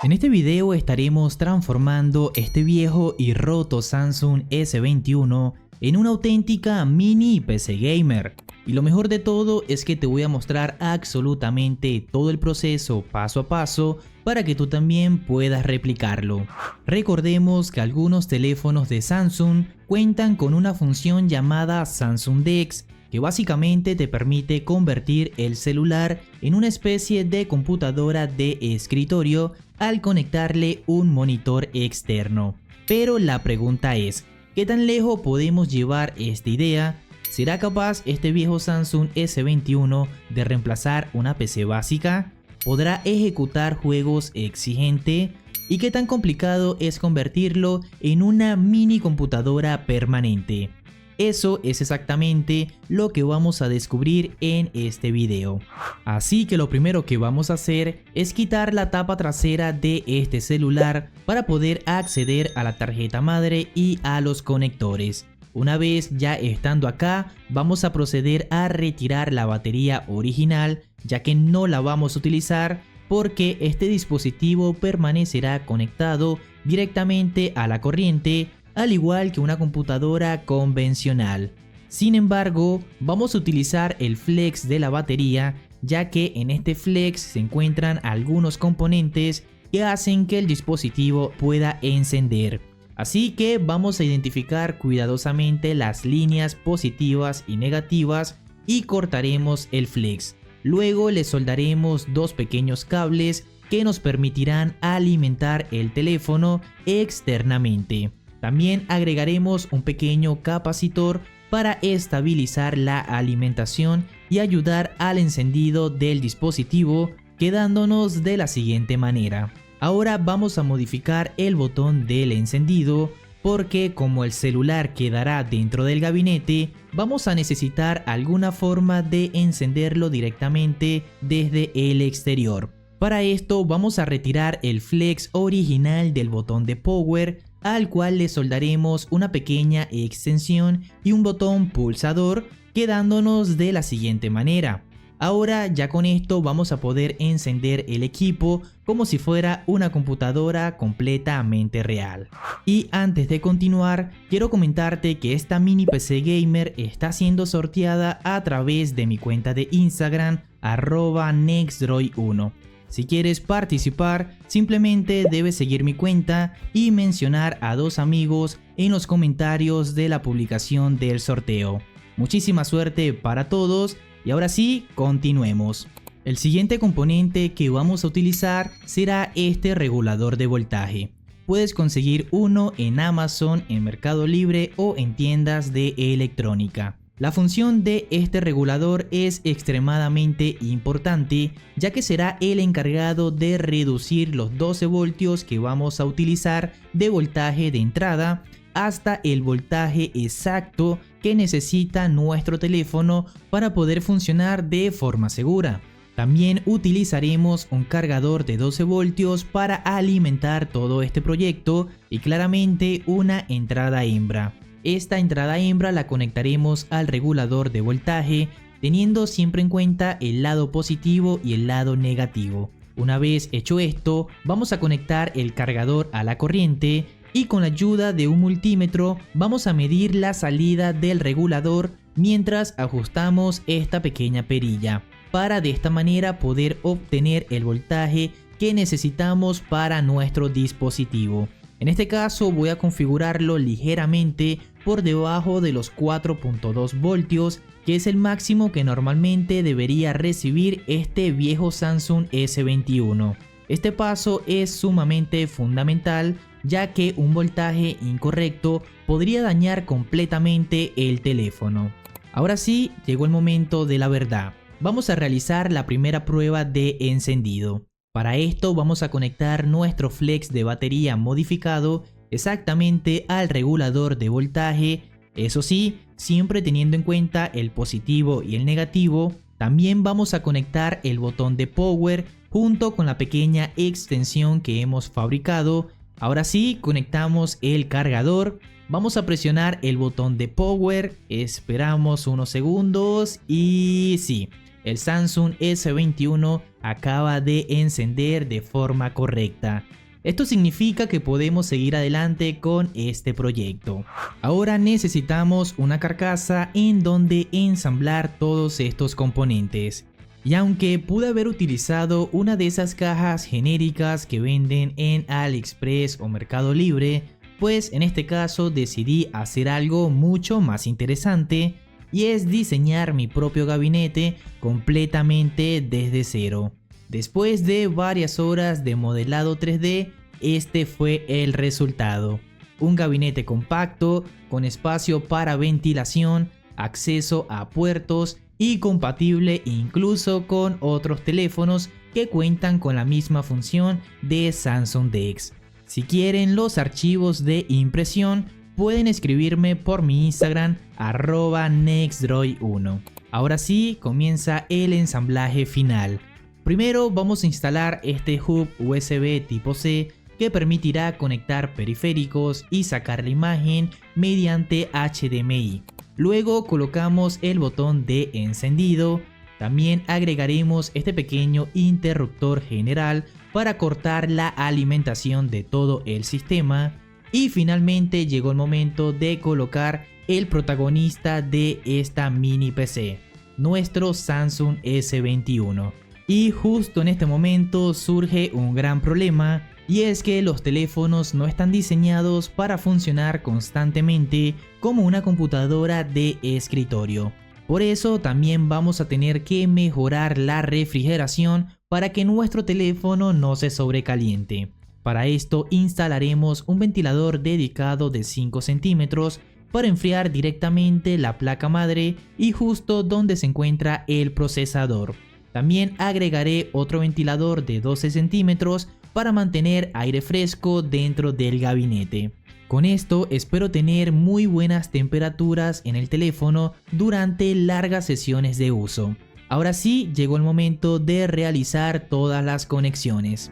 En este video estaremos transformando este viejo y roto Samsung S21 en una auténtica mini PC gamer. Y lo mejor de todo es que te voy a mostrar absolutamente todo el proceso paso a paso para que tú también puedas replicarlo. Recordemos que algunos teléfonos de Samsung cuentan con una función llamada Samsung DeX, que básicamente te permite convertir el celular en una especie de computadora de escritorio al conectarle un monitor externo. Pero la pregunta es, ¿qué tan lejos podemos llevar esta idea? ¿Será capaz este viejo Samsung S21 de reemplazar una PC básica? ¿Podrá ejecutar juegos exigentes? ¿Y qué tan complicado es convertirlo en una mini computadora permanente? Eso es exactamente lo que vamos a descubrir en este video. Así que lo primero que vamos a hacer es quitar la tapa trasera de este celular para poder acceder a la tarjeta madre y a los conectores. Una vez ya estando acá, vamos a proceder a retirar la batería original, ya que no la vamos a utilizar porque este dispositivo permanecerá conectado directamente a la corriente, al igual que una computadora convencional. Sin embargo, vamos a utilizar el flex de la batería, ya que en este flex se encuentran algunos componentes que hacen que el dispositivo pueda encender. Así que vamos a identificar cuidadosamente las líneas positivas y negativas y cortaremos el flex. Luego le soldaremos dos pequeños cables que nos permitirán alimentar el teléfono externamente. También agregaremos un pequeño capacitor para estabilizar la alimentación y ayudar al encendido del dispositivo, quedándonos de la siguiente manera. Ahora vamos a modificar el botón del encendido porque como el celular quedará dentro del gabinete, vamos a necesitar alguna forma de encenderlo directamente desde el exterior. Para esto vamos a retirar el flex original del botón de power, al cual le soldaremos una pequeña extensión y un botón pulsador, quedándonos de la siguiente manera. Ahora ya con esto vamos a poder encender el equipo como si fuera una computadora completamente real. Y antes de continuar, quiero comentarte que esta mini PC gamer está siendo sorteada a través de mi cuenta de Instagram @nextdroid1. Si quieres participar, simplemente debes seguir mi cuenta y mencionar a dos amigos en los comentarios de la publicación del sorteo. Muchísima suerte para todos y ahora sí, continuemos. El siguiente componente que vamos a utilizar será este regulador de voltaje. Puedes conseguir uno en Amazon, en Mercado Libre o en tiendas de electrónica. La función de este regulador es extremadamente importante, ya que será el encargado de reducir los 12 voltios que vamos a utilizar de voltaje de entrada hasta el voltaje exacto que necesita nuestro teléfono para poder funcionar de forma segura. También utilizaremos un cargador de 12 voltios para alimentar todo este proyecto y claramente una entrada hembra. Esta entrada hembra la conectaremos al regulador de voltaje, teniendo siempre en cuenta el lado positivo y el lado negativo. Una vez hecho esto, vamos a conectar el cargador a la corriente y con la ayuda de un multímetro vamos a medir la salida del regulador mientras ajustamos esta pequeña perilla, para de esta manera poder obtener el voltaje que necesitamos para nuestro dispositivo. En este caso voy a configurarlo ligeramente por debajo de los 4.2 voltios, que es el máximo que normalmente debería recibir este viejo Samsung S21. Este paso es sumamente fundamental, ya que un voltaje incorrecto podría dañar completamente el teléfono. Ahora sí, llegó el momento de la verdad. Vamos a realizar la primera prueba de encendido. Para esto vamos a conectar nuestro flex de batería modificado exactamente al regulador de voltaje, eso sí, siempre teniendo en cuenta el positivo y el negativo. También vamos a conectar el botón de power junto con la pequeña extensión que hemos fabricado. Ahora sí, conectamos el cargador, vamos a presionar el botón de power, esperamos unos segundos y sí. el Samsung S21 acaba de encender de forma correcta. Esto significa que podemos seguir adelante con este proyecto. Ahora necesitamos una carcasa en donde ensamblar todos estos componentes. Y aunque pude haber utilizado una de esas cajas genéricas que venden en AliExpress o Mercado Libre, pues en este caso decidí hacer algo mucho más interesante, y es diseñar mi propio gabinete completamente desde cero. Después de varias horas de modelado 3D, este fue el resultado. Un gabinete compacto, con espacio para ventilación, acceso a puertos y compatible incluso con otros teléfonos que cuentan con la misma función de Samsung DeX. Si quieren los archivos de impresión, pueden escribirme por mi Instagram @nextdroid1. Ahora sí, comienza el ensamblaje final. Primero vamos a instalar este hub USB tipo C que permitirá conectar periféricos y sacar la imagen mediante HDMI. Luego colocamos el botón de encendido. También agregaremos este pequeño interruptor general para cortar la alimentación de todo el sistema. Y finalmente llegó el momento de colocar el protagonista de esta mini PC, nuestro Samsung S21. Y justo en este momento surge un gran problema, y es que los teléfonos no están diseñados para funcionar constantemente como una computadora de escritorio. Por eso también vamos a tener que mejorar la refrigeración para que nuestro teléfono no se sobrecaliente. Para esto instalaremos un ventilador dedicado de 5 centímetros para enfriar directamente la placa madre y justo donde se encuentra el procesador. También agregaré otro ventilador de 12 centímetros para mantener aire fresco dentro del gabinete. Con esto espero tener muy buenas temperaturas en el teléfono durante largas sesiones de uso. Ahora sí, llegó el momento de realizar todas las conexiones.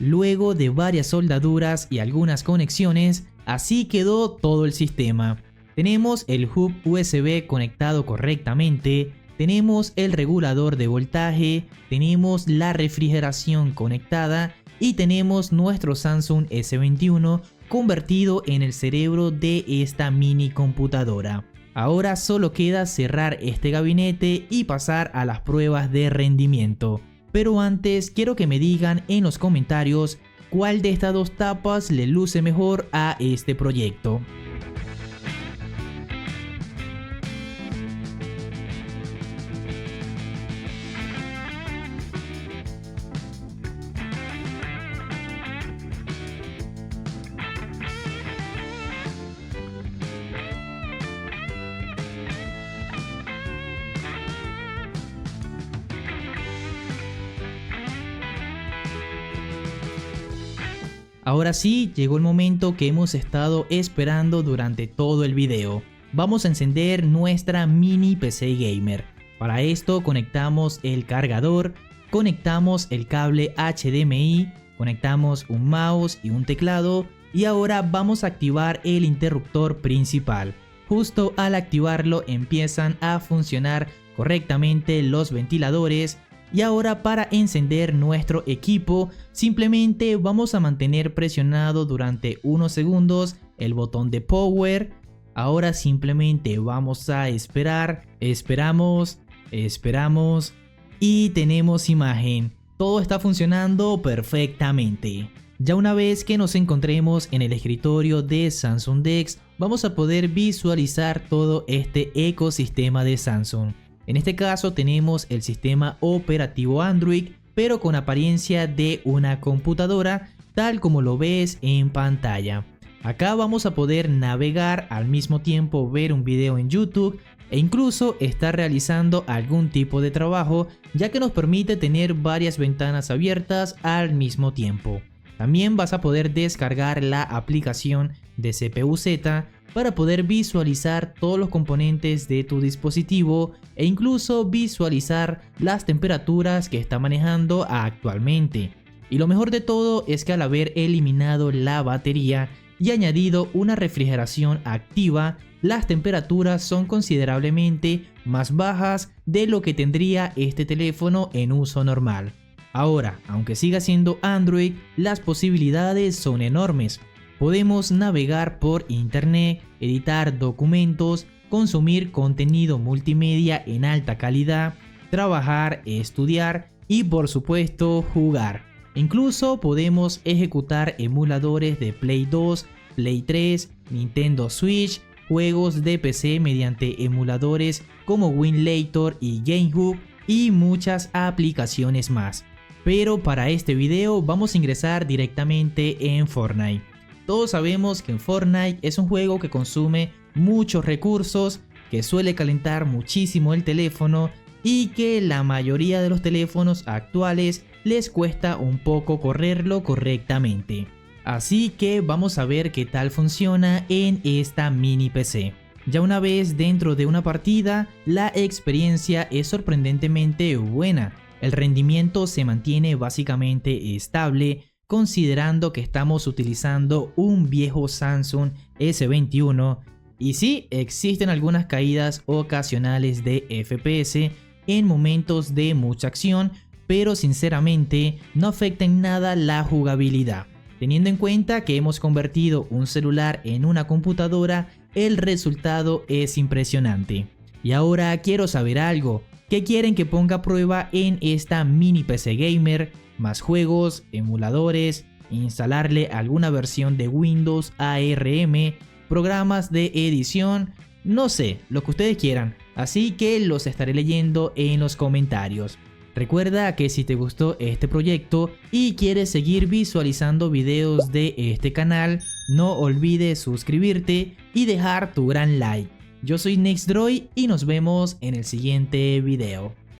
Luego de varias soldaduras y algunas conexiones, así quedó todo el sistema. Tenemos el hub USB conectado correctamente, tenemos el regulador de voltaje, tenemos la refrigeración conectada y tenemos nuestro Samsung S21 convertido en el cerebro de esta mini computadora. Ahora solo queda cerrar este gabinete y pasar a las pruebas de rendimiento. Pero antes quiero que me digan en los comentarios cuál de estas dos tapas le luce mejor a este proyecto. Ahora sí, llegó el momento que hemos estado esperando durante todo el video. Vamos a encender nuestra mini PC gamer. Para esto conectamos el cargador, conectamos el cable HDMI, conectamos un mouse y un teclado y ahora vamos a activar el interruptor principal. Justo al activarlo empiezan a funcionar correctamente los ventiladores. Y ahora para encender nuestro equipo simplemente vamos a mantener presionado durante unos segundos el botón de power. Ahora simplemente vamos a esperar, esperamos y tenemos imagen. Todo está funcionando perfectamente. Ya una vez que nos encontremos en el escritorio de Samsung DeX, vamos a poder visualizar todo este ecosistema de Samsung. En este caso tenemos el sistema operativo Android, pero con apariencia de una computadora, tal como lo ves en pantalla. Acá vamos a poder navegar, al mismo tiempo ver un video en YouTube e incluso estar realizando algún tipo de trabajo, ya que nos permite tener varias ventanas abiertas al mismo tiempo. También vas a poder descargar la aplicación de CPU-Z para poder visualizar todos los componentes de tu dispositivo e incluso visualizar las temperaturas que está manejando actualmente. Y lo mejor de todo es que al haber eliminado la batería y añadido una refrigeración activa, las temperaturas son considerablemente más bajas de lo que tendría este teléfono en uso normal. Ahora, aunque siga siendo Android, las posibilidades son enormes. Podemos navegar por internet, editar documentos, consumir contenido multimedia en alta calidad, trabajar, estudiar y por supuesto jugar. Incluso podemos ejecutar emuladores de Play 2, Play 3, Nintendo Switch, juegos de PC mediante emuladores como Winlator y GameHub y muchas aplicaciones más. Pero para este video vamos a ingresar directamente en Fortnite. Todos sabemos que en Fortnite es un juego que consume muchos recursos, que suele calentar muchísimo el teléfono y que la mayoría de los teléfonos actuales les cuesta un poco correrlo correctamente. Así que vamos a ver qué tal funciona en esta mini PC. Ya una vez dentro de una partida, la experiencia es sorprendentemente buena. El rendimiento se mantiene básicamente estable, considerando que estamos utilizando un viejo Samsung S21. Y sí, existen algunas caídas ocasionales de FPS en momentos de mucha acción, pero sinceramente no afecta en nada la jugabilidad. Teniendo en cuenta que hemos convertido un celular en una computadora, el resultado es impresionante. Y ahora quiero saber algo. ¿Qué quieren que ponga a prueba en esta mini PC gamer? ¿Más juegos, emuladores, instalarle alguna versión de Windows ARM, programas de edición? No sé, lo que ustedes quieran. Así que los estaré leyendo en los comentarios. Recuerda que si te gustó este proyecto y quieres seguir visualizando videos de este canal, no olvides suscribirte y dejar tu gran like. Yo soy Nexdroid y nos vemos en el siguiente video.